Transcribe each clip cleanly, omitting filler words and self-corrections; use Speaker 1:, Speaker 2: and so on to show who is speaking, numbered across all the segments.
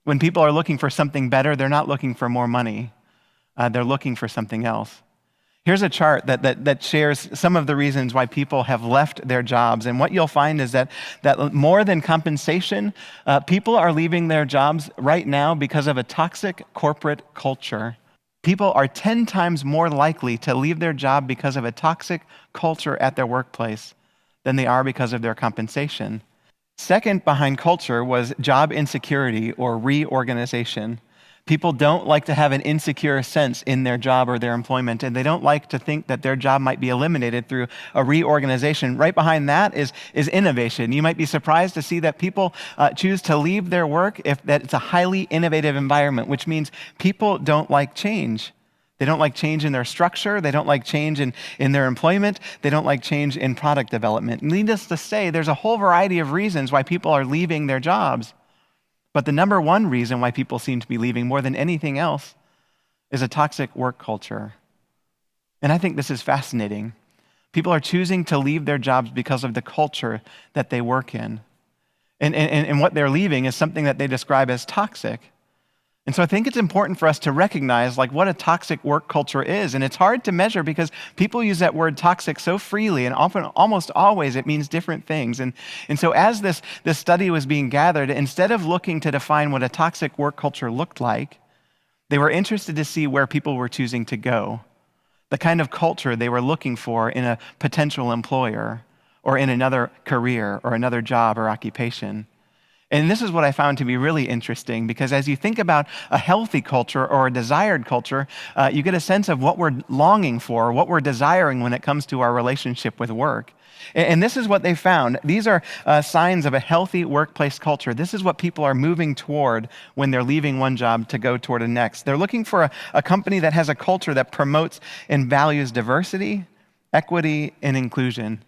Speaker 1: When people are looking for something better, they're not looking for more money. They're looking for something else. Here's a chart that shares some of the reasons why people have left their jobs. And what you'll find is that more than compensation, people are leaving their jobs right now because of a toxic corporate culture. People are 10 times more likely to leave their job because of a toxic culture at their workplace than they are because of their compensation. Second behind culture was job insecurity or reorganization. People don't like to have an insecure sense in their job or their employment, and they don't like to think that their job might be eliminated through a reorganization. Right behind that is innovation. You might be surprised to see that people choose to leave their work if that it's a highly innovative environment, which means people don't like change. They don't like change in their structure. They don't like change in their employment. They don't like change in product development. Needless to say, there's a whole variety of reasons why people are leaving their jobs. But the number one reason why people seem to be leaving more than anything else is a toxic work culture. And I think this is fascinating. People are choosing to leave their jobs because of the culture that they work in. And what they're leaving is something that they describe as toxic. And so I think it's important for us to recognize what a toxic work culture is. And it's hard to measure because people use that word toxic so freely, and often, almost always, it means different things. And so as this study was being gathered, instead of looking to define what a toxic work culture looked like, they were interested to see where people were choosing to go, the kind of culture they were looking for in a potential employer or in another career or another job or occupation. And this is what I found to be really interesting, because as you think about a healthy culture or a desired culture, you get a sense of what we're longing for, what we're desiring when it comes to our relationship with work. And this is what they found. These are signs of a healthy workplace culture. This is what people are moving toward when they're leaving one job to go toward the next. They're looking for a company that has a culture that promotes and values diversity, equity, and inclusion.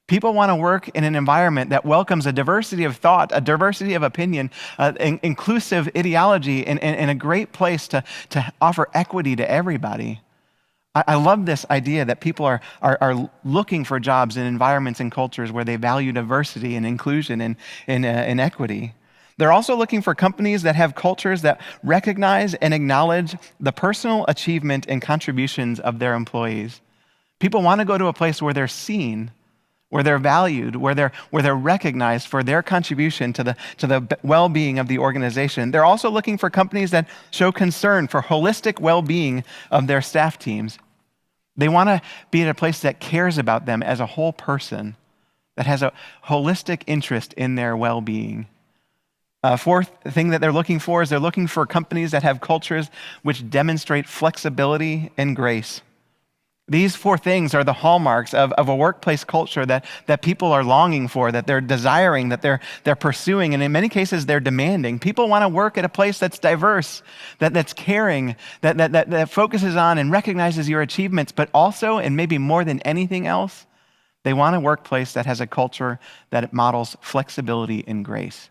Speaker 1: People want to work in an environment that welcomes a diversity of thought, a diversity of opinion, inclusive ideology, and a great place to offer equity to everybody. I love this idea that people are looking for jobs in environments and cultures where they value diversity and inclusion and equity. They're also looking for companies that have cultures that recognize and acknowledge the personal achievement and contributions of their employees. People want to go to a place where they're seen, where they're valued, where they're recognized for their contribution to the well-being of the organization. They're also looking for companies that show concern for holistic well-being of their staff teams. They want to be at a place that cares about them as a whole person, that has a holistic interest in their well-being. Fourth thing that they're looking for is they're looking for companies that have cultures which demonstrate flexibility and grace. These four things are the hallmarks of a workplace culture that people are longing for, that they're desiring, that they're pursuing, and in many cases they're demanding. People want to work at a place that's diverse, that's caring, that focuses on and recognizes your achievements, but also, and maybe more than anything else, they want a workplace that has a culture that models flexibility and grace.